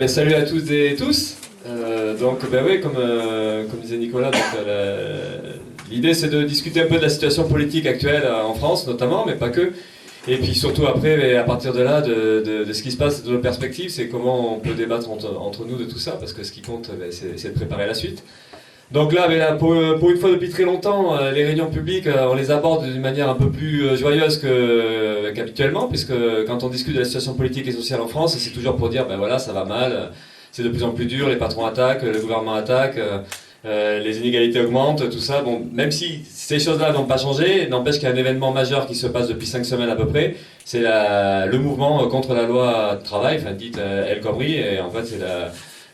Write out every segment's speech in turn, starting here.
Salut à toutes et tous. Oui, comme disait Nicolas, l'idée c'est de discuter un peu de la situation politique actuelle en France notamment, mais pas que. Et puis surtout après, à partir de là, de ce qui se passe de nos perspectives, c'est comment on peut débattre entre nous de tout ça, parce que ce qui compte, c'est de préparer la suite. Donc là, pour une fois depuis très longtemps, les réunions publiques, on les aborde d'une manière un peu plus joyeuse qu'habituellement, puisque quand on discute de la situation politique et sociale en France, c'est toujours pour dire, ben voilà, ça va mal, c'est de plus en plus dur, les patrons attaquent, le gouvernement attaque, les inégalités augmentent, tout ça. Bon, même si ces choses-là n'ont pas changé, n'empêche qu'il y a un événement majeur qui se passe depuis 5 semaines à peu près, c'est le mouvement contre la loi travail, enfin dite El Khomri, et en fait c'est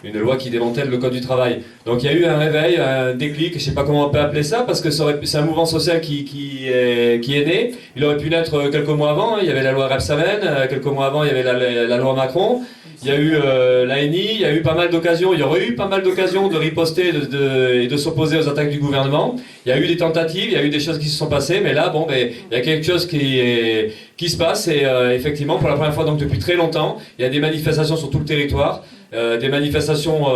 une loi qui démantèle le code du travail. Donc il y a eu un réveil, un déclic, je sais pas comment on peut appeler ça, parce que c'est un mouvement social qui est né. Il aurait pu naître quelques mois avant, il y avait la loi Rebsamen, quelques mois avant il y avait la loi Macron, il y a eu l'ANI, il y a eu pas mal d'occasions, il y aurait eu pas mal d'occasions de riposter et de s'opposer aux attaques du gouvernement. Il y a eu des tentatives, il y a eu des choses qui se sont passées, mais là, il y a quelque chose qui se passe, et effectivement, pour la première fois donc depuis très longtemps, il y a des manifestations sur tout le territoire. Des manifestations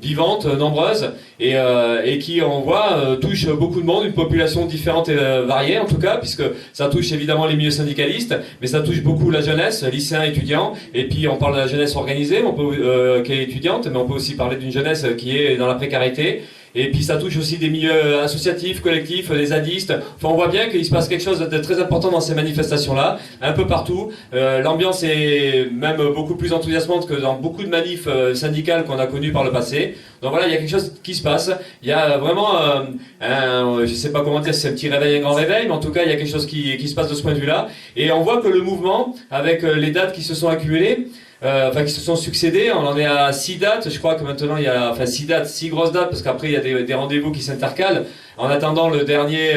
vivantes, nombreuses, et qui, on voit, touchent beaucoup de monde, une population différente et variée en tout cas, puisque ça touche évidemment les milieux syndicalistes, mais ça touche beaucoup la jeunesse, lycéens, étudiants, et puis on parle de la jeunesse organisée, qui est étudiante, mais on peut aussi parler d'une jeunesse qui est dans la précarité. Et puis ça touche aussi des milieux associatifs, collectifs, des zadistes. Enfin, on voit bien qu'il se passe quelque chose de très important dans ces manifestations-là, un peu partout. L'ambiance est même beaucoup plus enthousiasmante que dans beaucoup de manifs syndicales qu'on a connues par le passé. Donc voilà, il y a quelque chose qui se passe. Il y a vraiment je sais pas comment dire si c'est un petit réveil, un grand réveil, mais en tout cas, il y a quelque chose qui se passe de ce point de vue-là. Et on voit que le mouvement, avec les dates qui se sont accumulées, qui se sont succédés, on en est à 6 dates, je crois que maintenant il y a 6 dates, 6 grosses dates, parce qu'après il y a des rendez-vous qui s'intercalent, en attendant le dernier,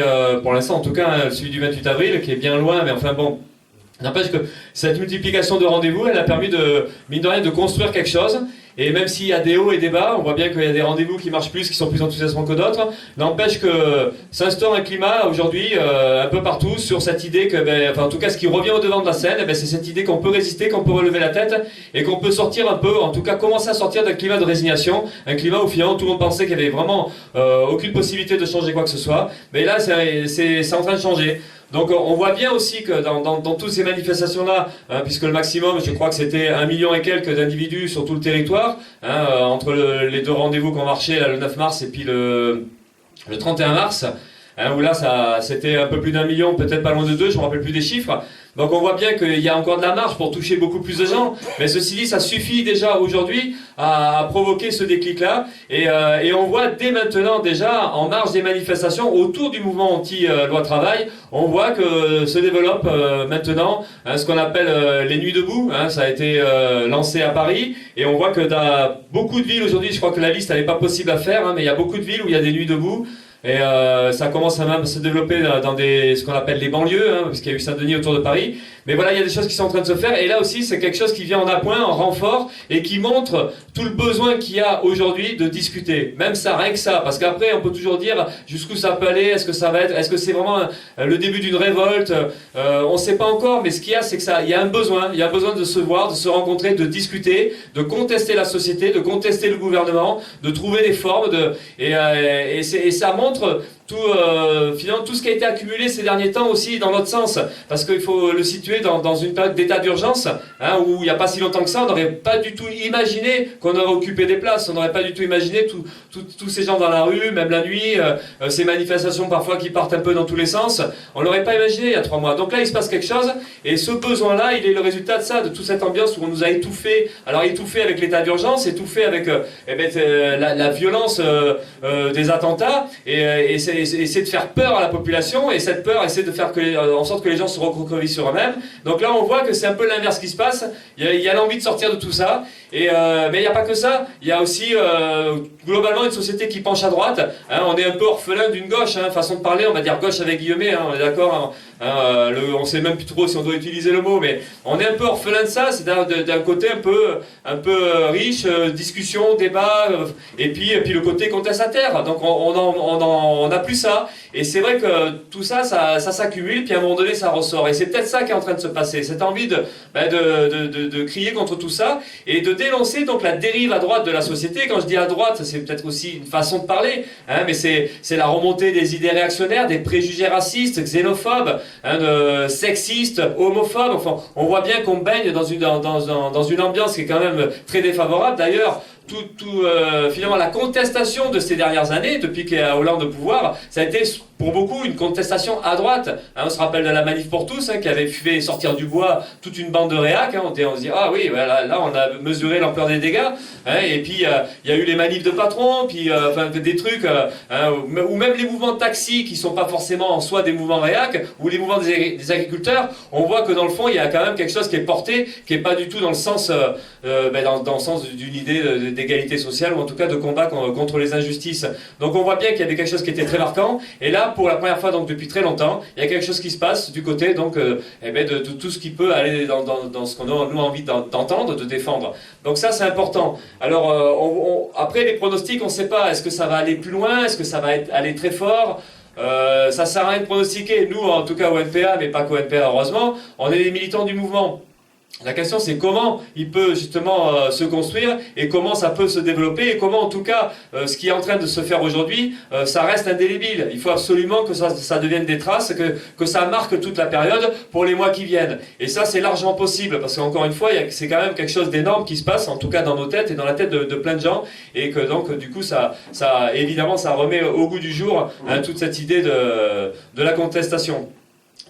pour l'instant en tout cas, celui du 28 avril, qui est bien loin, mais enfin bon, n'empêche que cette multiplication de rendez-vous, elle a permis mine de rien, de construire quelque chose. Et même s'il y a des hauts et des bas, on voit bien qu'il y a des rendez-vous qui marchent plus, qui sont plus enthousiasmants que d'autres. N'empêche que s'instaure un climat aujourd'hui, un peu partout, sur cette idée que, en tout cas, ce qui revient au devant de la scène, c'est cette idée qu'on peut résister, qu'on peut relever la tête, et qu'on peut sortir un peu, en tout cas, commencer à sortir d'un climat de résignation, un climat où finalement tout le monde pensait qu'il n'y avait vraiment aucune possibilité de changer quoi que ce soit. Mais là, c'est en train de changer. Donc on voit bien aussi que dans toutes ces manifestations-là, puisque le maximum, je crois que c'était 1 million et quelques d'individus sur tout le territoire, entre les deux rendez-vous qu'on marchait, là, le 9 mars et puis le 31 mars, où là c'était un peu plus d'1 million, peut-être pas loin de 2, je ne me rappelle plus des chiffres. Donc on voit bien qu'il y a encore de la marge pour toucher beaucoup plus de gens, mais ceci dit, ça suffit déjà aujourd'hui à provoquer ce déclic-là, et on voit dès maintenant déjà, en marge des manifestations, autour du mouvement anti-loi travail, on voit que se développe maintenant ce qu'on appelle les nuits debout, ça a été lancé à Paris, et on voit que dans beaucoup de villes aujourd'hui, je crois que la liste elle n'est pas possible à faire, mais il y a beaucoup de villes où il y a des nuits debout. Et ça commence à même se développer dans ce qu'on appelle les banlieues, puisqu'il y a eu Saint-Denis autour de Paris. Mais voilà, il y a des choses qui sont en train de se faire. Et là aussi, c'est quelque chose qui vient en appoint, en renfort, et qui montre tout le besoin qu'il y a aujourd'hui de discuter. Même ça, rien que ça. Parce qu'après, on peut toujours dire jusqu'où ça peut aller, est-ce que ça va être, est-ce que c'est vraiment le début d'une révolte, on ne sait pas encore, mais ce qu'il y a, c'est que il y a un besoin. Il y a besoin de se voir, de se rencontrer, de discuter, de contester la société, de contester le gouvernement, de trouver des formes, et ça montre finalement tout ce qui a été accumulé ces derniers temps aussi dans l'autre sens, parce qu'il faut le situer dans une période d'état d'urgence, où il n'y a pas si longtemps que ça, on n'aurait pas du tout imaginé qu'on aurait occupé des places, on n'aurait pas du tout imaginé tous ces gens dans la rue, même la nuit, ces manifestations parfois qui partent un peu dans tous les sens, on l'aurait pas imaginé il y a 3 mois. Donc là il se passe quelque chose, et ce besoin-là, il est le résultat de ça, de toute cette ambiance où on nous a étouffé, alors étouffé avec l'état d'urgence, étouffé avec la violence des attentats, et c'est essayer de faire peur à la population, et cette peur, essayer de faire en sorte que les gens se recroquevillent sur eux-mêmes. Donc là, on voit que c'est un peu l'inverse qui se passe. Il y a l'envie de sortir de tout ça, mais il n'y a pas que ça. Il y a aussi globalement une société qui penche à droite. On est un peu orphelin d'une gauche, façon de parler, on va dire gauche avec guillemets, on est d'accord, On sait même plus trop si on doit utiliser le mot, mais on est un peu orphelin de ça, c'est d'un côté un peu riche, discussion, débat, et puis le côté contestataire. Donc on n'a plus ça. Et c'est vrai que tout ça, ça s'accumule, puis à un moment donné, ça ressort. Et c'est peut-être ça qui est en train de se passer, cette envie de crier contre tout ça, et de dénoncer donc la dérive à droite de la société. Quand je dis à droite, c'est peut-être aussi une façon de parler, mais c'est la remontée des idées réactionnaires, des préjugés racistes, xénophobes, sexistes, homophobes. Enfin, on voit bien qu'on baigne dans une ambiance qui est quand même très défavorable. D'ailleurs, finalement, la contestation de ces dernières années, depuis qu'il y a Hollande au pouvoir, ça a été pour beaucoup une contestation à droite. On se rappelle de la Manif pour tous, qui avait fait sortir du bois toute une bande de réacs. On se dit, ah oui, là on a mesuré l'ampleur des dégâts. Et puis il y a eu les manifs de patrons, puis des trucs, ou même les mouvements de taxi qui sont pas forcément en soi des mouvements réacs, ou les mouvements des agriculteurs. On voit que dans le fond, il y a quand même quelque chose qui est porté, qui est pas du tout dans le sens, dans le sens d'une idée d'égalité sociale, ou en tout cas de combat contre les injustices. Donc on voit bien qu'il y avait quelque chose qui était très marquant. Et là, pour la première fois donc depuis très longtemps, il y a quelque chose qui se passe du côté donc de tout ce qui peut aller dans ce qu'on a nous envie d'entendre, de défendre. Donc ça c'est important. Alors après les pronostics, on ne sait pas, est-ce que ça va aller plus loin, est-ce que ça va aller très fort. Ça sert à rien de pronostiquer. Nous en tout cas au NPA, mais pas qu'au NPA heureusement, on est des militants du mouvement. La question c'est comment il peut justement se construire et comment ça peut se développer et comment en tout cas ce qui est en train de se faire aujourd'hui, ça reste indélébile. Il faut absolument que ça devienne des traces, que ça marque toute la période pour les mois qui viennent. Et ça c'est largement possible parce qu'encore une fois c'est quand même quelque chose d'énorme qui se passe en tout cas dans nos têtes et dans la tête de plein de gens et que donc du coup ça évidemment ça remet au goût du jour toute cette idée de la contestation.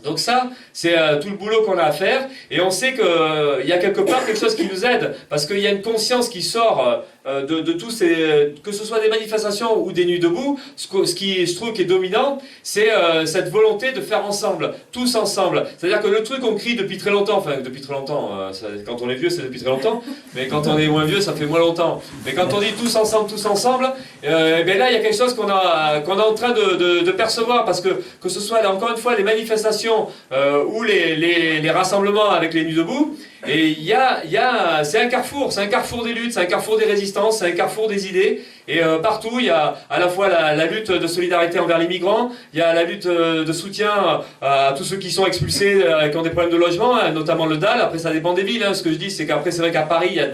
Donc ça, c'est tout le boulot qu'on a à faire, et on sait qu'il y a quelque part quelque chose qui nous aide, parce qu'il y a une conscience qui sort de tous ces... que ce soit des manifestations ou des nuits debout, ce qui, je trouve, qui est dominant, c'est cette volonté de faire ensemble, tous ensemble. C'est-à-dire que le truc qu'on crie depuis très longtemps, enfin depuis très longtemps, quand on est vieux c'est depuis très longtemps, mais quand on est moins vieux ça fait moins longtemps. Mais quand on dit tous ensemble, et bien là il y a quelque chose qu'on est en train de percevoir, parce que ce soit là, encore une fois les manifestations ou les rassemblements avec les nuits debout, et c'est un carrefour des luttes, c'est un carrefour des résistances, c'est un carrefour des idées, et partout il y a à la fois la lutte de solidarité envers les migrants, il y a la lutte de soutien à tous ceux qui sont expulsés, qui ont des problèmes de logement, notamment le DAL. Après ça dépend des villes, ce que je dis c'est qu'après c'est vrai qu'à Paris il y a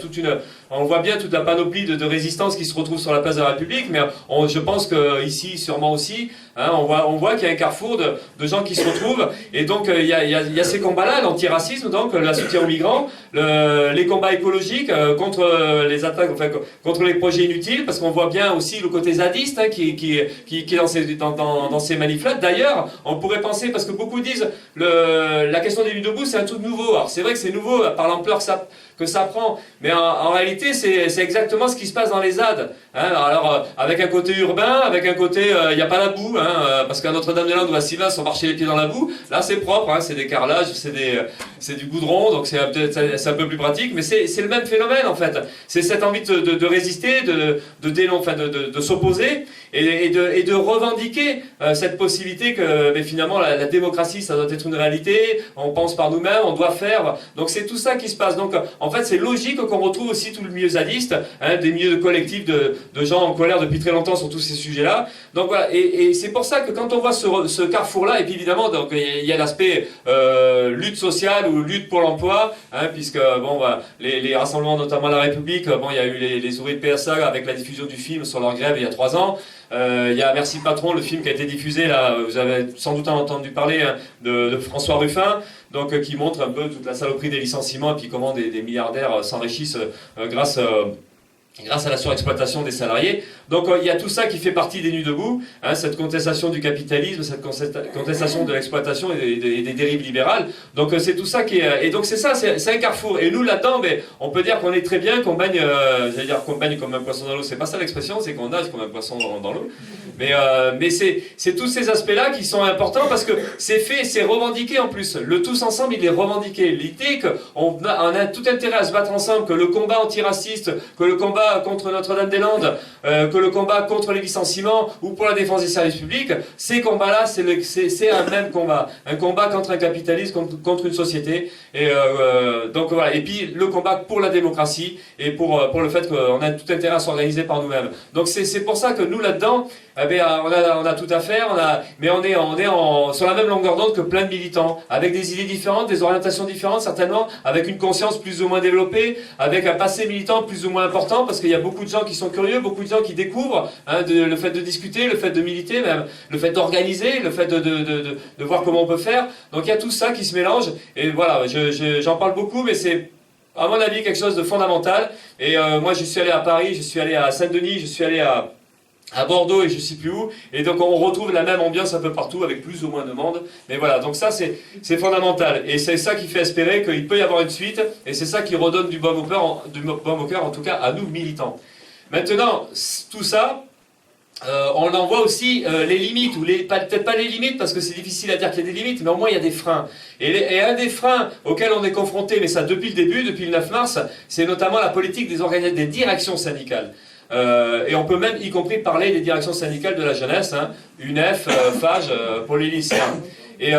on voit bien toute la panoplie de résistance qui se retrouve sur la place de la République, mais je pense qu'ici sûrement aussi, on voit qu'il y a un carrefour de gens qui se retrouvent, et donc il y a ces combats-là, l'antiracisme, donc le soutien aux migrants, les combats écologiques contre les attaques, enfin contre les projets inutiles, parce qu'on voit bien aussi le côté zadiste qui est dans ces manifs-là. D'ailleurs, on pourrait penser, parce que beaucoup disent la question des nuits debout c'est un truc nouveau. Alors c'est vrai que c'est nouveau par l'ampleur que ça prend, mais en réalité c'est exactement ce qui se passe dans les ZAD. Alors avec un côté urbain, avec un côté il n'y a pas la boue, parce qu'à Notre-Dame-des-Landes ou à Sivas on marchait les pieds dans la boue. Là c'est propre, c'est des carrelages, c'est du goudron, donc c'est un peu plus pratique, mais c'est le même phénomène en fait. C'est cette envie de résister, de s'opposer et de revendiquer cette possibilité que finalement la démocratie ça doit être une réalité, on pense par nous-mêmes, on doit faire. Donc c'est tout ça qui se passe. Donc en fait c'est logique qu'on retrouve aussi tout le milieu zadiste, des milieux collectifs de gens en colère depuis très longtemps sur tous ces sujets-là. Donc voilà, et c'est pour ça que quand on voit ce carrefour-là, et puis évidemment donc il y a l'aspect lutte sociale ou lutte pour l'emploi, puisque les rassemblements notamment à la République, il y a eu les ouvriers de PSA avec la diffusion du film sur leur grève il y a 3 ans. Il y a Merci Patron, le film qui a été diffusé là, vous avez sans doute entendu parler de François Ruffin, donc qui montre un peu toute la saloperie des licenciements et puis comment des milliardaires s'enrichissent grâce à la surexploitation des salariés. Donc il y a tout ça qui fait partie des nuits debout, cette contestation du capitalisme, cette contestation de l'exploitation et des dérives libérales. Donc c'est tout ça qui est... Et donc c'est ça, c'est un carrefour. Et nous là-dedans, on peut dire qu'on est très bien, qu'on baigne, j'allais dire qu'on baigne comme un poisson dans l'eau, c'est pas ça l'expression, c'est qu'on nage comme un poisson dans l'eau. Mais c'est tous ces aspects-là qui sont importants parce que c'est fait, c'est revendiqué en plus. Le tous ensemble, il est revendiqué. L'idée qu'on a tout intérêt à se battre ensemble, que le combat antiraciste, que le combat combat contre Notre-Dame-des-Landes, que le combat contre les licenciements ou pour la défense des services publics, ces combats-là, c'est un même combat. Un combat contre un capitalisme, contre une société. Et donc voilà. Et puis le combat pour la démocratie et pour le fait qu'on a tout intérêt à s'organiser par nous-mêmes. Donc c'est pour ça que nous là-dedans, eh bien, on a tout à faire, mais on est sur la même longueur d'onde que plein de militants, avec des idées différentes, des orientations différentes certainement, avec une conscience plus ou moins développée, avec un passé militant plus ou moins important, parce qu'il y a beaucoup de gens qui sont curieux, beaucoup de gens qui découvrent le fait de discuter, le fait de militer, même le fait d'organiser, le fait de voir comment on peut faire. Donc il y a tout ça qui se mélange, et voilà, j'en parle beaucoup, mais c'est à mon avis quelque chose de fondamental. Et moi je suis allé à Paris, je suis allé à Saint-Denis, je suis allé à Bordeaux et je ne sais plus où, et donc on retrouve la même ambiance un peu partout avec plus ou moins de monde, mais voilà, donc ça c'est fondamental, et c'est ça qui fait espérer qu'il peut y avoir une suite, et c'est ça qui redonne du baume au cœur, en tout cas à nous militants. Maintenant, tout ça, on en voit aussi les limites, ou peut-être pas les limites parce que c'est difficile à dire qu'il y a des limites, mais au moins il y a des freins. Et un des freins auxquels on est confronté, mais ça depuis le début, depuis le 9 mars, c'est notamment la politique des directions syndicales. Et on peut même, y compris, parler des directions syndicales de la jeunesse, UNEF, FAGE, pour les lycéens. Et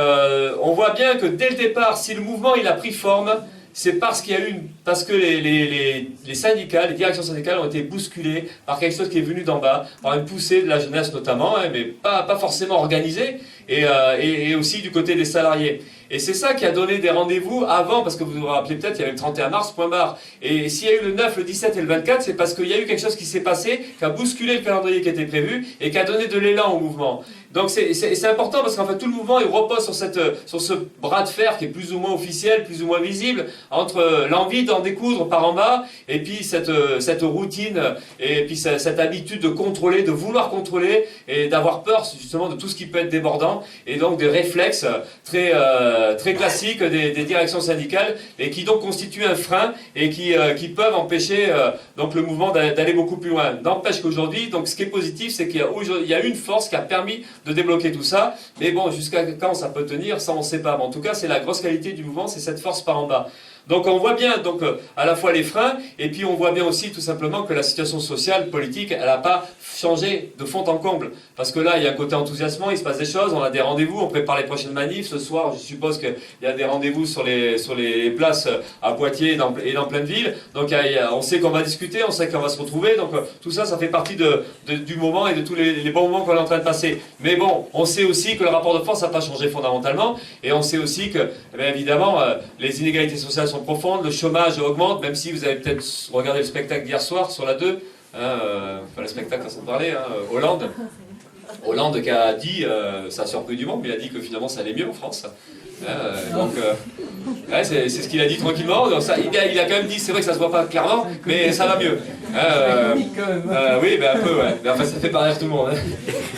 on voit bien que dès le départ, si le mouvement il a pris forme, c'est parce que les syndicats, les directions syndicales ont été bousculées par quelque chose qui est venu d'en bas, par une poussée de la jeunesse notamment, mais pas forcément organisée, et aussi du côté des salariés. Et c'est ça qui a donné des rendez-vous avant, parce que vous vous rappelez peut-être, il y avait le 31 mars, point barre. Et s'il y a eu le 9, le 17 et le 24, c'est parce qu'il y a eu quelque chose qui s'est passé, qui a bousculé le calendrier qui était prévu, et qui a donné de l'élan au mouvement. Donc c'est important, parce qu'en fait tout le mouvement il repose sur ce bras de fer qui est plus ou moins officiel, plus ou moins visible, entre l'envie d'en découdre par en bas, et puis cette routine, et puis cette habitude de contrôler, de vouloir contrôler, et d'avoir peur justement de tout ce qui peut être débordant, et donc des réflexes très classiques des directions syndicales, et qui donc constituent un frein, et qui peuvent empêcher donc le mouvement d'aller beaucoup plus loin. N'empêche qu'aujourd'hui, donc ce qui est positif, c'est qu'il y a une force qui a permis de débloquer tout ça, mais bon, jusqu'à quand ça peut tenir, ça on ne sait pas. Mais en tout cas, c'est la grosse qualité du mouvement, c'est cette force par en bas. Donc on voit bien donc, à la fois les freins, et puis on voit bien aussi tout simplement que la situation sociale, politique, elle n'a pas changé de fond en comble. Parce que là, il y a un côté enthousiasmant, il se passe des choses, on a des rendez-vous, on prépare les prochaines manifs. Ce soir, je suppose qu'il y a des rendez-vous sur les places à Poitiers et dans plein de villes. Donc on sait qu'on va discuter, on sait qu'on va se retrouver. Donc tout ça, ça fait partie du moment et de tous les bons moments qu'on est en train de passer. Mais bon, on sait aussi que le rapport de force n'a pas changé fondamentalement. Et on sait aussi que, évidemment, les inégalités sociales sont profondes, le chômage augmente, même si vous avez peut-être regardé le spectacle d'hier soir sur la 2, enfin le spectacle à s'en parler, Hollande qui a dit, ça a surpris du monde, mais il a dit que finalement ça allait mieux en France. C'est ce qu'il a dit tranquillement. Donc ça, il a quand même dit, c'est vrai que ça se voit pas clairement, mais ça va mieux. Oui, un peu, ouais. Mais enfin, ça fait pas rire tout le monde.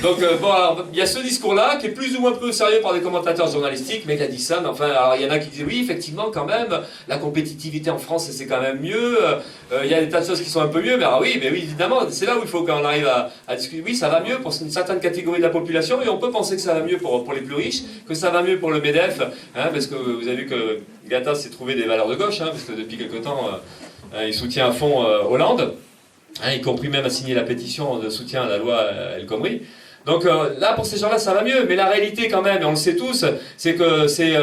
Donc bon, alors, il y a ce discours-là qui est plus ou moins peu sérieux par des commentateurs journalistiques, mais il a dit ça. Mais enfin, alors il y en a qui disent oui, effectivement, quand même, la compétitivité en France, c'est quand même mieux. Il y a des tas de choses qui sont un peu mieux, mais alors oui, évidemment, c'est là où il faut qu'on arrive à discuter. Oui, ça va mieux pour une certaine catégorie de la population, et on peut penser que ça va mieux pour les plus riches, que ça va mieux pour le MEDEF, parce que vous avez vu que Gattaz s'est trouvé des valeurs de gauche, parce que depuis quelque temps, il soutient à fond Hollande, y compris même à signer la pétition de soutien à la loi El Khomri. Donc là, pour ces gens-là, ça va mieux, mais la réalité quand même, et on le sait tous, c'est que c'est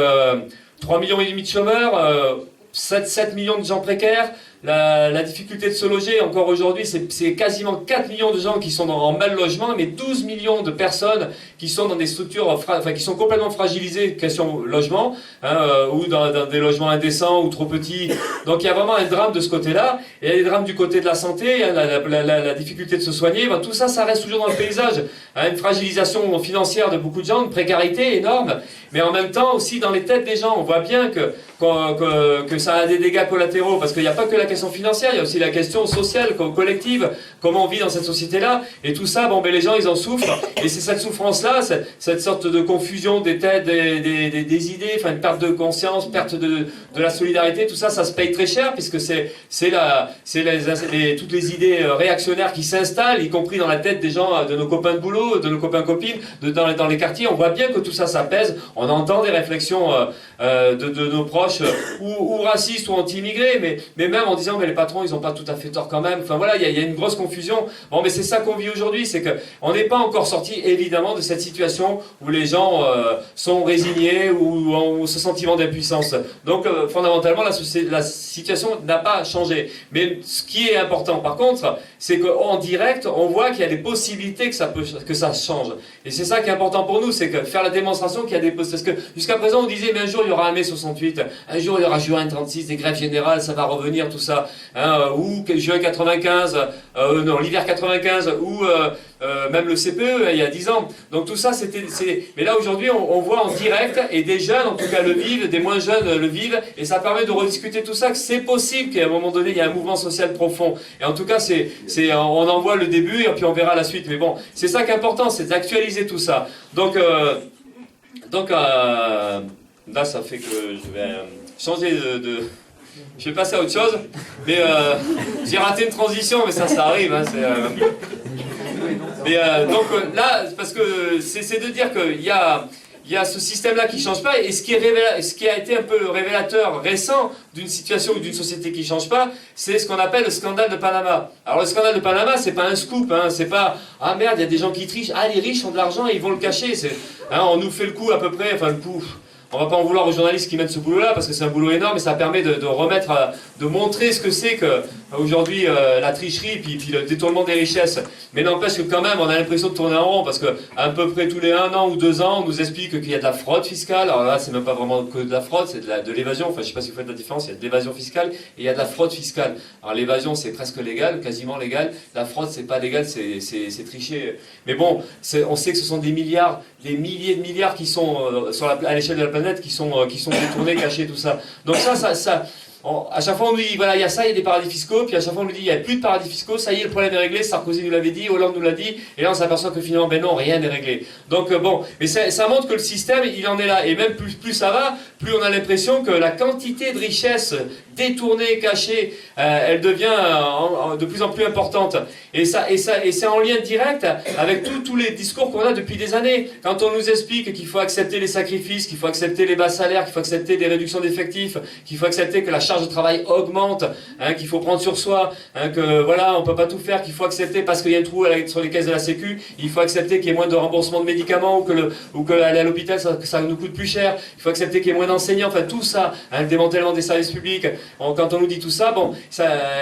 3,5 millions de chômeurs, 7 millions de gens précaires. La difficulté de se loger, encore aujourd'hui, c'est quasiment 4 millions de gens qui sont en mal logement, mais 12 millions de personnes qui sont dans des structures, qui sont complètement fragilisées, question logement, ou dans des logements indécents ou trop petits. Donc il y a vraiment un drame de ce côté-là, et il y a des drames du côté de la santé, la difficulté de se soigner, tout ça, ça reste toujours dans le paysage. Une fragilisation financière de beaucoup de gens, une précarité énorme, mais en même temps aussi dans les têtes des gens, on voit bien que ça a des dégâts collatéraux, parce qu'il n'y a pas que la question financière, il y a aussi la question sociale, collective, comment on vit dans cette société-là, et tout ça, les gens ils en souffrent, et c'est cette souffrance-là, cette sorte de confusion des têtes, des idées, une perte de conscience, perte de la solidarité, tout ça, ça se paye très cher, puisque c'est toutes les idées réactionnaires qui s'installent, y compris dans la tête des gens, de nos copains de boulot, de nos copains-copines, dans les quartiers. On voit bien que tout ça, ça pèse. On entend des réflexions de nos proches, ou racistes ou anti-immigrés, mais même en disant mais les patrons ils n'ont pas tout à fait tort quand même. Enfin voilà, il y a une grosse confusion. Bon mais c'est ça qu'on vit aujourd'hui, c'est qu'on n'est pas encore sorti évidemment de cette situation où les gens sont résignés ou ont ce sentiment d'impuissance. Donc fondamentalement la situation n'a pas changé. Mais ce qui est important par contre, c'est qu'en direct on voit qu'il y a des possibilités que ça change. Et c'est ça qui est important pour nous, c'est que faire la démonstration qu'il y a des possibilités. Parce que jusqu'à présent on disait mais un jour il y aura un mai 68, un jour il y aura juin 36, des grèves générales, ça va revenir tout ça, hein, ou juin 95, non l'hiver 95, ou même le CPE il y a 10 ans. Donc tout ça mais là aujourd'hui on voit en direct, et des jeunes en tout cas le vivent, des moins jeunes le vivent, et ça permet de rediscuter tout ça, que c'est possible qu'à un moment donné il y a un mouvement social profond. Et en tout cas on en voit le début et puis on verra la suite. Mais bon, c'est ça qui est important, c'est d'actualiser tout ça. Donc là ça fait que je vais changer je vais passer à autre chose, mais j'ai raté une transition, mais ça arrive. Hein, donc là, parce que c'est de dire qu'il y a ce système-là qui ne change pas, et ce qui a été un peu le révélateur récent d'une situation ou d'une société qui ne change pas, c'est ce qu'on appelle le scandale de Panama. Alors le scandale de Panama, c'est pas un scoop, hein, c'est pas « Ah merde, il y a des gens qui trichent, ah les riches ont de l'argent et ils vont le cacher ». On nous fait le coup à peu près, enfin le coup... On va pas en vouloir aux journalistes qui mènent ce boulot-là, parce que c'est un boulot énorme, et ça permet de remettre, de montrer ce que c'est que aujourd'hui la tricherie, puis le détournement des richesses. Mais n'empêche que quand même, on a l'impression de tourner en rond, parce que à peu près tous les 1 an ou 2 ans, on nous explique qu'il y a de la fraude fiscale. Alors là, c'est même pas vraiment que de la fraude, c'est de l'évasion. Enfin, je sais pas si vous faites la différence. Il y a de l'évasion fiscale et il y a de la fraude fiscale. Alors l'évasion, c'est presque légal, quasiment légal. La fraude, c'est pas légal, c'est tricher. Mais bon, on sait que ce sont des milliards, des milliers de milliards qui sont à l'échelle de la planète, qui sont détournés, cachés, tout ça. Donc à chaque fois on nous dit, voilà, il y a ça, il y a des paradis fiscaux, puis à chaque fois on nous dit, il n'y a plus de paradis fiscaux, ça y est, le problème est réglé, Sarkozy nous l'avait dit, Hollande nous l'a dit, et là on s'aperçoit que finalement, ben non, rien n'est réglé. Donc bon, mais ça montre que le système, il en est là, et même plus ça va, plus on a l'impression que la quantité de richesse détournée, cachée, elle devient de plus en plus importante. Et c'est en lien direct avec tous les discours qu'on a depuis des années. Quand on nous explique qu'il faut accepter les sacrifices, qu'il faut accepter les bas salaires, qu'il faut accepter des réductions d'effectifs, qu'il faut accepter que la charge de travail augmente, hein, qu'il faut prendre sur soi, hein, que voilà, on peut pas tout faire, qu'il faut accepter parce qu'il y a un trou sur les caisses de la Sécu, il faut accepter qu'il y ait moins de remboursement de médicaments, ou que aller à l'hôpital ça nous coûte plus cher, il faut accepter qu'il y ait moins d'enseignants, enfin tout ça, hein, le démantèlement des services publics. Quand on nous dit tout ça, bon,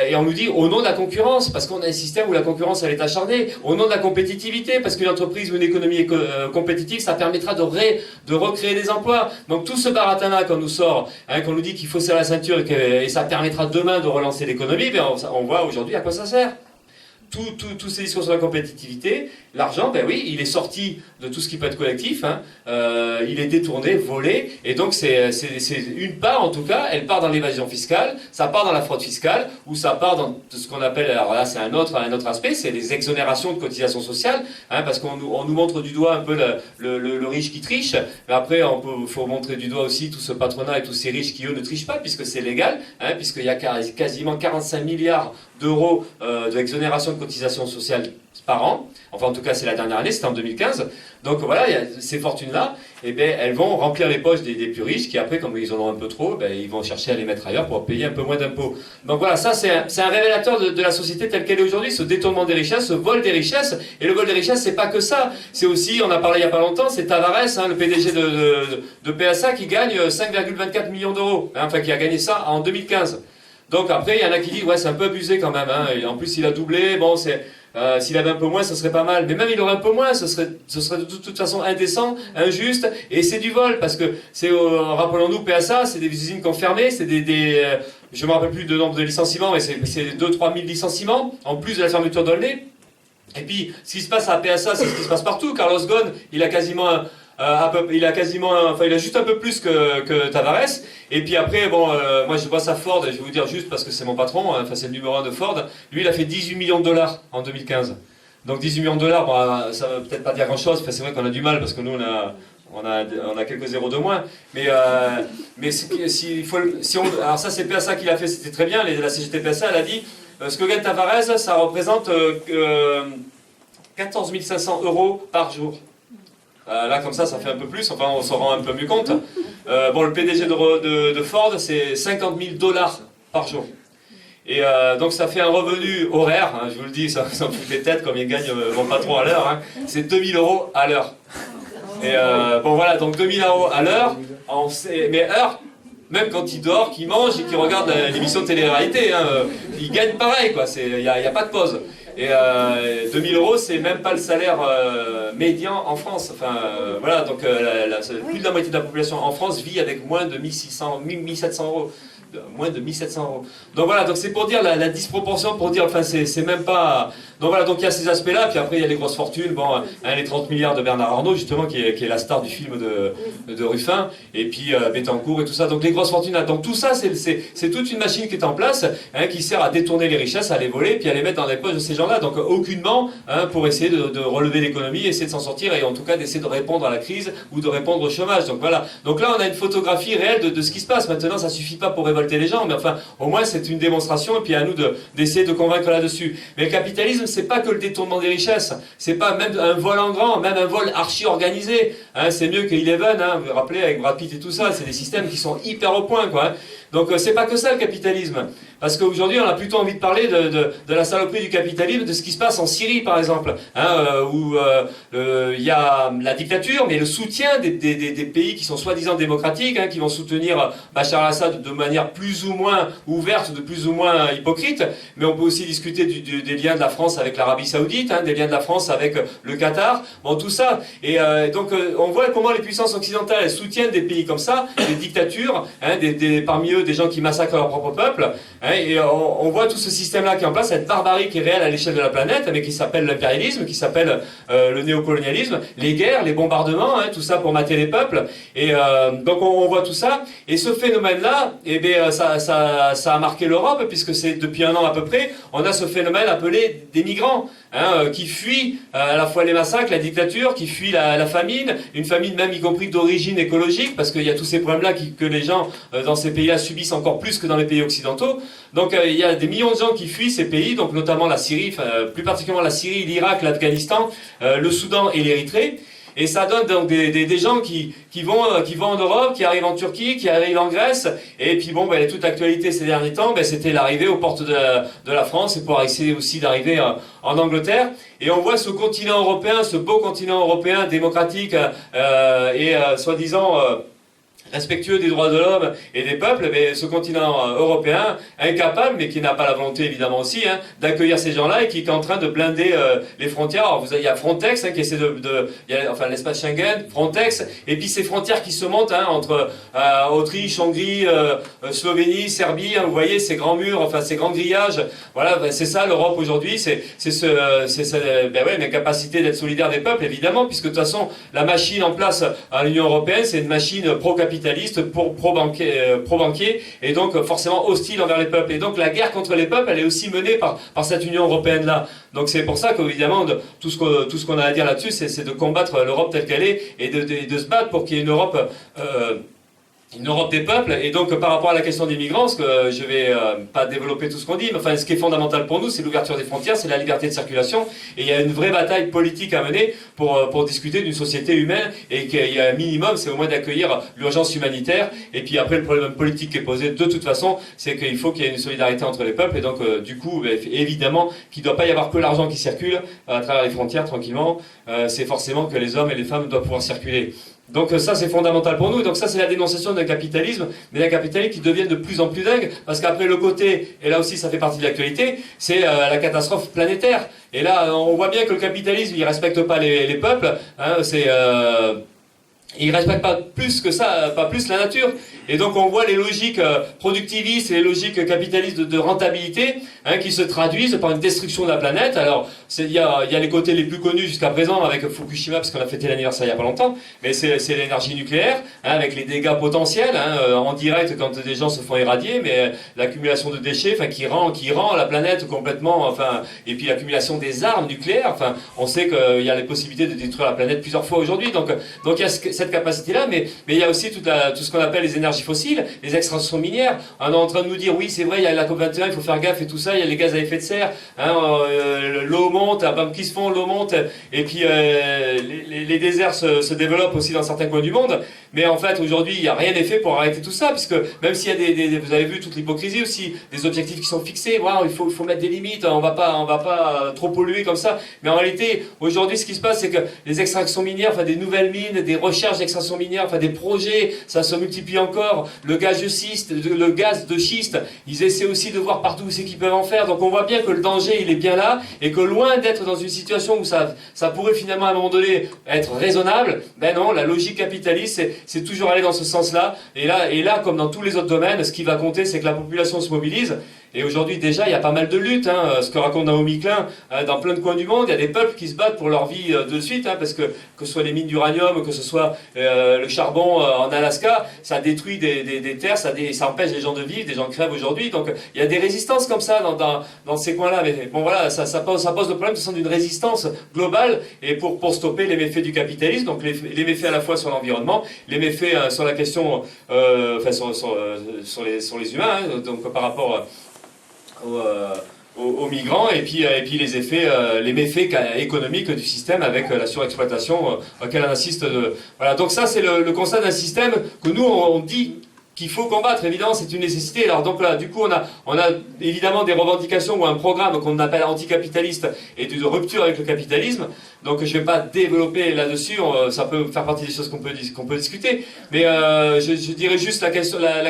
et on nous dit au nom de la concurrence, parce qu'on a un système où la concurrence elle est acharnée, au nom de la compétitivité, parce qu'une entreprise ou une économie compétitive, ça permettra de recréer des emplois. Donc tout ce baratin-là qu'on nous sort, hein, qu'on nous dit qu'il faut serrer la ceinture et ça permettra demain de relancer l'économie, ben on voit aujourd'hui à quoi ça sert. Tous ces discours sur la compétitivité, l'argent, ben oui, il est sorti de tout ce qui peut être collectif, hein, il est détourné, volé, et donc c'est une part en tout cas, elle part dans l'évasion fiscale, ça part dans la fraude fiscale, ou ça part dans ce qu'on appelle, alors là c'est un autre aspect, c'est les exonérations de cotisations sociales, hein, parce qu'on nous montre du doigt un peu le riche qui triche, mais après il faut montrer du doigt aussi tout ce patronat et tous ces riches qui eux ne trichent pas, puisque c'est légal, hein, puisqu'il y a quasiment 45 milliards d'euros d'exonération de cotisations sociales par an. Enfin, en tout cas, c'est la dernière année, c'était en 2015. Donc voilà, ces fortunes-là, eh ben, elles vont remplir les poches des plus riches, qui après, comme ils en ont un peu trop, ben, ils vont chercher à les mettre ailleurs pour payer un peu moins d'impôts. Donc voilà, ça c'est un révélateur de la société telle qu'elle est aujourd'hui, ce détournement des richesses, ce vol des richesses. Et le vol des richesses, c'est pas que ça. C'est aussi, on a parlé il y a pas longtemps, c'est Tavares, hein, le PDG de PSA, qui gagne 5,24 millions d'euros. Hein, enfin, qui a gagné ça en 2015. Donc après, il y en a qui disent, ouais, c'est un peu abusé quand même, hein. Et en plus, il a doublé, bon, s'il avait un peu moins, ce serait pas mal. Mais même il aurait un peu moins, ce serait de toute façon indécent, injuste, et c'est du vol, parce que rappelons-nous, PSA, c'est des usines qui ont fermé, c'est je me rappelle plus du nombre de licenciements, mais c'est 2-3 000 licenciements, en plus de la fermeture d'Aulnay. Et puis, ce qui se passe à PSA, c'est ce qui se passe partout. Carlos Ghosn, il a juste un peu plus que Tavares. Et puis après, bon, moi je bosse à Ford, et je vais vous dire juste parce que c'est mon patron, enfin c'est le numéro 1 de Ford. Lui, il a fait 18 millions de dollars en 2015. Donc 18 millions de dollars, bon, ça veut peut-être pas dire grand-chose. Enfin, c'est vrai qu'on a du mal parce que nous on a quelques zéros de moins. Mais alors ça c'est PSA qui l'a fait, c'était très bien. La CGT PSA, elle a dit ce que gagne Tavares, ça représente 14 500 euros par jour. Là, comme ça fait un peu plus, enfin on s'en rend un peu mieux compte. Bon, le PDG de Ford, c'est 50 000 dollars par jour. Et donc ça fait un revenu horaire, hein, je vous le dis, ça fout des têtes comme ils gagnent mon patron à l'heure, hein, c'est 2000 € à l'heure. Et bon voilà, donc 2000 € à l'heure, mais heure, même quand il dort, qu'il mange et qu'il regarde l'émission de télé-réalité, hein, il gagne pareil, quoi, il n'y a pas de pause. Et 2000 €, c'est même pas le salaire médian en France. Enfin, voilà, donc plus de la moitié de la population en France vit avec moins de 1700 €. Moins de 1700 €. Donc voilà, donc c'est pour dire la disproportion, pour dire, enfin c'est même pas... Donc voilà, donc il y a ces aspects-là, puis après il y a les grosses fortunes, bon, hein, les 30 milliards de Bernard Arnault, justement, qui est la star du film de Ruffin, et puis Bettencourt et tout ça, donc les grosses fortunes, donc tout ça, c'est toute une machine qui est en place, hein, qui sert à détourner les richesses, à les voler, puis à les mettre dans les poches de ces gens-là, donc aucunement, hein, pour essayer de relever l'économie, essayer de s'en sortir, et en tout cas d'essayer de répondre à la crise, ou de répondre au chômage, donc voilà. Donc là, on a une photographie réelle de ce qui se passe. Maintenant, ça suffit pas pour révolter les gens, mais enfin, au moins c'est une démonstration, et puis à nous d'essayer de convaincre là-dessus. Mais le capitalisme, c'est pas que le détournement des richesses, c'est pas même un vol en grand, même un vol archi-organisé, hein, c'est mieux que Eleven, hein, vous vous rappelez, avec Brad Pitt et tout ça, c'est des systèmes qui sont hyper au point, quoi. Hein. Donc c'est pas que ça le capitalisme, parce qu'aujourd'hui on a plutôt envie de parler de la saloperie du capitalisme, de ce qui se passe en Syrie par exemple, hein, où il y a la dictature, mais le soutien des pays qui sont soi-disant démocratiques, hein, qui vont soutenir Bachar al-Assad de manière plus ou moins ouverte, de plus ou moins hypocrite, mais on peut aussi discuter des liens de la France avec l'Arabie Saoudite, hein, des liens de la France avec le Qatar, bon tout ça, et donc on voit comment les puissances occidentales elles soutiennent des pays comme ça, des dictatures, hein, parmi eux des gens qui massacrent leur propre peuple, hein, et on voit tout ce système-là qui est en place, cette barbarie qui est réelle à l'échelle de la planète, mais qui s'appelle l'impérialisme, qui s'appelle le néocolonialisme, les guerres, les bombardements, hein, tout ça pour mater les peuples, et donc on voit tout ça, et ce phénomène-là, eh bien, ça a marqué l'Europe, puisque c'est depuis un an à peu près, on a ce phénomène appelé des migrants, hein, qui fuient à la fois les massacres, la dictature, qui fuient la famine, une famine même y compris d'origine écologique, parce qu'il y a tous ces problèmes-là que les gens dans ces pays-là subissent encore plus que dans les pays occidentaux. Donc il y a des millions de gens qui fuient ces pays, donc notamment la Syrie, plus particulièrement la Syrie, l'Irak, l'Afghanistan, le Soudan et l'Érythrée. Et ça donne donc des gens qui vont en Europe, qui arrivent en Turquie, qui arrivent en Grèce, et puis bon, ben, toute l'actualité ces derniers temps, ben, c'était l'arrivée aux portes de la France, et pour essayer aussi d'arriver en Angleterre. Et on voit ce continent européen, ce beau continent européen démocratique et soi-disant respectueux des droits de l'homme et des peuples, mais ce continent européen, incapable, mais qui n'a pas la volonté évidemment aussi, hein, d'accueillir ces gens-là et qui est en train de blinder les frontières. Alors il y a Frontex hein, qui essaie il y a, enfin l'espace Schengen, Frontex, et puis ces frontières qui se montent hein, entre Autriche, Hongrie, Slovénie, Serbie, hein, vous voyez ces grands murs, enfin ces grands grillages, voilà, ben, c'est ça l'Europe aujourd'hui, c'est ben ouais, la capacité d'être solidaire des peuples évidemment, puisque de toute façon la machine en place à l'Union Européenne, c'est une machine pro-capitaliste, pro-banquier, et donc forcément hostile envers les peuples. Et donc la guerre contre les peuples, elle est aussi menée par cette Union Européenne-là. Donc c'est pour ça qu'évidemment, tout ce qu'on a à dire là-dessus, c'est de combattre l'Europe telle qu'elle est, et de se battre pour qu'il y ait une Europe des peuples. Et donc par rapport à la question des migrants, ce que je vais pas développer tout ce qu'on dit, mais enfin ce qui est fondamental pour nous, c'est l'ouverture des frontières, c'est la liberté de circulation, et il y a une vraie bataille politique à mener pour discuter d'une société humaine, et qu'il y a un minimum, c'est au moins d'accueillir l'urgence humanitaire, et puis après le problème politique qui est posé de toute façon, c'est qu'il faut qu'il y ait une solidarité entre les peuples, et donc du coup, évidemment, qu'il ne doit pas y avoir que l'argent qui circule à travers les frontières tranquillement, c'est forcément que les hommes et les femmes doivent pouvoir circuler. Donc ça c'est fondamental pour nous, donc ça c'est la dénonciation d'un capitalisme, mais d'un capitalisme qui devient de plus en plus dingue, parce qu'après le côté, et là aussi ça fait partie de l'actualité, c'est la catastrophe planétaire. Et là on voit bien que le capitalisme il respecte pas les peuples, hein, il respecte pas plus que ça, pas plus la nature. Et donc on voit les logiques productivistes et les logiques capitalistes de rentabilité hein, qui se traduisent par une destruction de la planète. Alors il y a les côtés les plus connus jusqu'à présent avec Fukushima, parce qu'on a fêté l'anniversaire il n'y a pas longtemps, mais c'est l'énergie nucléaire, hein, avec les dégâts potentiels, hein, en direct quand des gens se font irradier, mais l'accumulation de déchets qui rend la planète complètement, enfin, et puis l'accumulation des armes nucléaires, enfin, on sait qu'il y a les possibilités de détruire la planète plusieurs fois aujourd'hui, donc il y a cette capacité-là, mais il y a aussi tout ce qu'on appelle les énergies fossiles, les extractions minières. On est en train de nous dire, oui, c'est vrai, il y a la COP21, il faut faire gaffe et tout ça, il y a les gaz à effet de serre, hein, l'eau monte, la bam qui se font, l'eau monte, et puis les déserts se développent aussi dans certains coins du monde. Mais en fait, aujourd'hui, il n'y a rien n'est fait pour arrêter tout ça, puisque même s'il y a vous avez vu toute l'hypocrisie aussi, des objectifs qui sont fixés, wow, il faut mettre des limites, on va pas trop polluer comme ça. Mais en réalité, aujourd'hui, ce qui se passe, c'est que les extractions minières, enfin des nouvelles mines, des recherches d'extraction minière, enfin des projets, ça se multiplie encore. Le gaz de schiste, ils essaient aussi de voir partout où c'est qu'ils peuvent en faire. Donc on voit bien que le danger, il est bien là, et que loin d'être dans une situation où ça pourrait finalement à un moment donné être raisonnable, ben non, la logique capitaliste, c'est toujours aller dans ce sens-là. Et là, comme dans tous les autres domaines, ce qui va compter, c'est que la population se mobilise. Et aujourd'hui, déjà, il y a pas mal de luttes. Ce que raconte Naomi Klein, dans plein de coins du monde, il y a des peuples qui se battent pour leur vie de suite, parce que ce soit les mines d'uranium, que ce soit le charbon en Alaska, ça détruit des terres, ça empêche les gens de vivre, des gens crèvent aujourd'hui. Donc, il y a des résistances comme ça dans ces coins-là. Mais bon, voilà, ça pose le problème d'une résistance globale et pour stopper les méfaits du capitalisme. Donc, les méfaits à la fois sur l'environnement, les méfaits sur la question, sur les humains, donc par rapport aux migrants, et puis les méfaits économiques du système avec la surexploitation auquel on assiste. Voilà, donc ça c'est le constat d'un système que nous on dit qu'il faut combattre. Évidemment, c'est une nécessité. Alors donc là, du coup, on a évidemment des revendications ou un programme qu'on appelle anticapitaliste et de rupture avec le capitalisme. Donc je ne vais pas développer là-dessus, ça peut faire partie des choses qu'on peut discuter. Mais je dirais juste la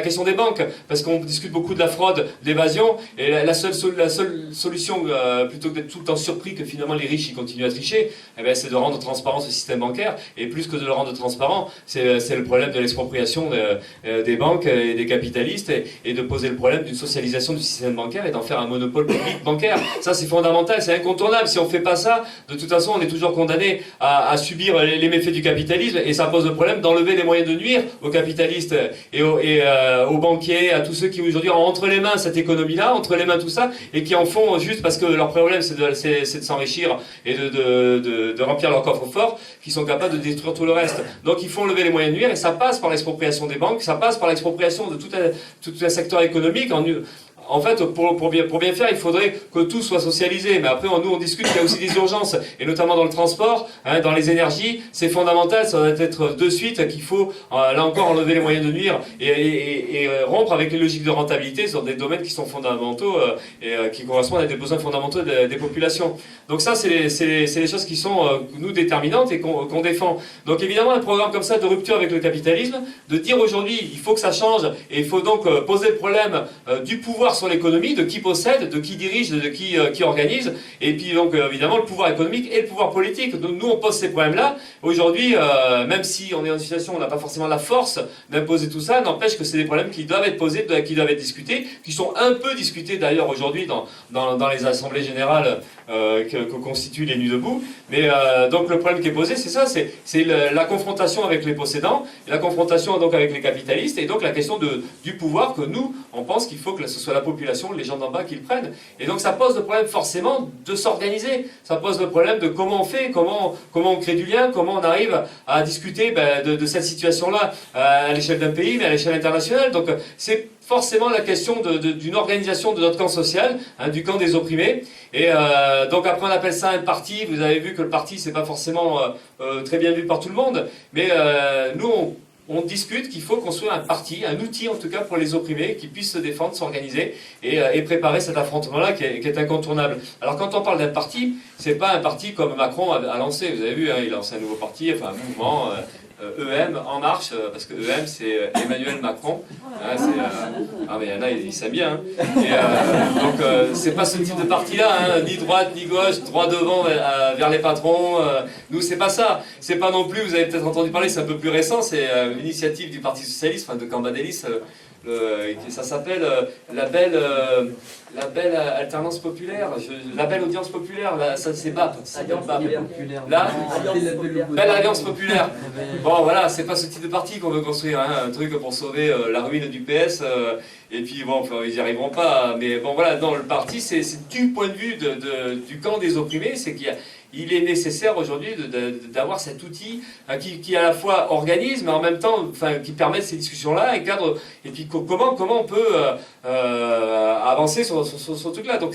question des banques, parce qu'on discute beaucoup de la fraude, de l'évasion, et la seule solution, plutôt que d'être tout le temps surpris que finalement les riches ils continuent à tricher, eh bien, c'est de rendre transparent ce système bancaire. Et plus que de le rendre transparent, c'est le problème de l'expropriation des banques et des capitalistes, et de poser le problème d'une socialisation du système bancaire et d'en faire un monopole public bancaire. Ça c'est fondamental, c'est incontournable. Si on ne fait pas ça, de toute façon on est toujours condamné à subir les méfaits du capitalisme, et ça pose le problème d'enlever les moyens de nuire aux capitalistes et aux banquiers, à tous ceux qui aujourd'hui ont entre les mains cette économie-là, entre les mains tout ça, et qui en font juste parce que leur problème c'est de s'enrichir et de remplir leur coffre-fort, qui sont capables de détruire tout le reste. Donc il faut enlever les moyens de nuire, et ça passe par l'expropriation des banques, ça passe par l'expropriation de tout un secteur économique. En fait, pour bien faire, il faudrait que tout soit socialisé. Mais après, nous, on discute qu'il y a aussi des urgences, et notamment dans le transport, dans les énergies. C'est fondamental, ça doit être de suite qu'il faut, là encore, enlever les moyens de nuire et rompre avec les logiques de rentabilité sur des domaines qui sont fondamentaux et qui correspondent à des besoins fondamentaux des populations. Donc ça, c'est les choses qui sont, nous, déterminantes et qu'on défend. Donc évidemment, un programme comme ça de rupture avec le capitalisme, de dire aujourd'hui, il faut que ça change, et il faut donc poser le problème du pouvoir sur l'économie, de qui possède, de qui dirige, de qui organise, et puis donc évidemment le pouvoir économique et le pouvoir politique. Donc nous on pose ces problèmes-là. Aujourd'hui, même si on est dans une situation où on n'a pas forcément la force d'imposer tout ça, n'empêche que c'est des problèmes qui doivent être posés, qui doivent être discutés, qui sont un peu discutés d'ailleurs aujourd'hui dans les assemblées générales que constituent les Nuits debout. Mais donc le problème qui est posé, c'est ça, c'est la confrontation avec les possédants, la confrontation donc avec les capitalistes, et donc la question du pouvoir que nous, on pense qu'il faut que ce soit la population, les gens d'en bas qui le prennent. Et donc ça pose le problème forcément de s'organiser. Ça pose le problème de comment on fait, comment on crée du lien, comment on arrive à discuter de cette situation-là à l'échelle d'un pays, mais à l'échelle internationale. Donc c'est forcément la question d'une organisation de notre camp social, du camp des opprimés. Et donc après on appelle ça un parti. Vous avez vu que le parti c'est pas forcément très bien vu par tout le monde, mais nous on discute qu'il faut construire un parti, un outil en tout cas pour les opprimés, qui puissent se défendre, s'organiser et préparer cet affrontement-là qui est incontournable. Alors quand on parle d'un parti, c'est pas un parti comme Macron a lancé. Vous avez vu, il a lancé un nouveau parti, enfin un mouvement. EM, En Marche, parce que EM c'est Emmanuel Macron. Ah mais il y en a, ils s'aiment bien. Donc c'est pas ce type de parti-là, ni droite ni gauche, droit devant vers les patrons. Nous c'est pas ça. C'est pas non plus, vous avez peut-être entendu parler, c'est un peu plus récent, c'est l'initiative du Parti Socialiste, de Cambadélis. Ça s'appelle la belle alternance populaire, la belle audience populaire, ça c'est BAP, la belle alliance populaire. Bon voilà, c'est pas ce type de parti qu'on veut construire, un truc pour sauver la ruine du PS, et puis bon, enfin, ils n'y arriveront pas, mais bon voilà, non, le parti c'est du point de vue du camp des opprimés, c'est qu'il est nécessaire aujourd'hui d'avoir cet outil qui à la fois organise, mais en même temps qui permet ces discussions-là et cadre, et puis comment on peut avancer sur ce truc-là. Donc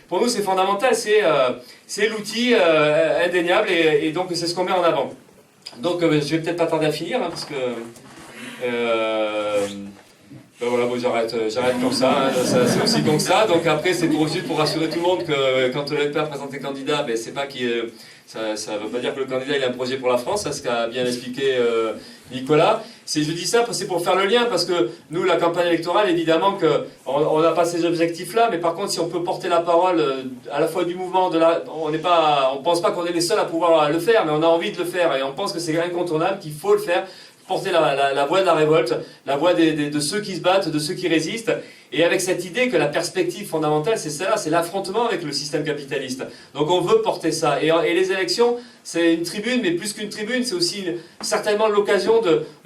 pour nous c'est fondamental, c'est l'outil indéniable, et donc c'est ce qu'on met en avant. Donc je vais peut-être pas tarder à finir, hein, parce que... ben voilà, bon, j'arrête comme ça, hein, c'est aussi con que ça. Donc après, c'est juste pour rassurer tout le monde que quand le LPR présente les candidats, ben, c'est pas ça ne veut pas dire que le candidat il a un projet pour la France, c'est ce qu'a bien expliqué Nicolas. Je dis ça, c'est pour faire le lien, parce que nous, la campagne électorale, évidemment qu'on n'a pas ces objectifs-là, mais par contre, si on peut porter la parole à la fois du mouvement, on pense pas qu'on est les seuls à pouvoir le faire, mais on a envie de le faire, et on pense que c'est incontournable, qu'il faut le faire, porter la voix de la révolte, la voix de ceux qui se battent, de ceux qui résistent, et avec cette idée que la perspective fondamentale, c'est celle-là, c'est l'affrontement avec le système capitaliste. Donc on veut porter ça. Et les élections, c'est une tribune, mais plus qu'une tribune, c'est aussi certainement l'occasion,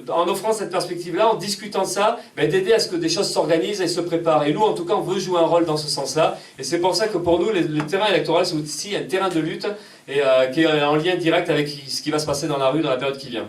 en offrant cette perspective-là, en discutant de ça, d'aider à ce que des choses s'organisent et se préparent. Et nous, en tout cas, on veut jouer un rôle dans ce sens-là. Et c'est pour ça que pour nous, le terrain électoral, c'est aussi un terrain de lutte, et qui est en lien direct avec ce qui va se passer dans la rue dans la période qui vient.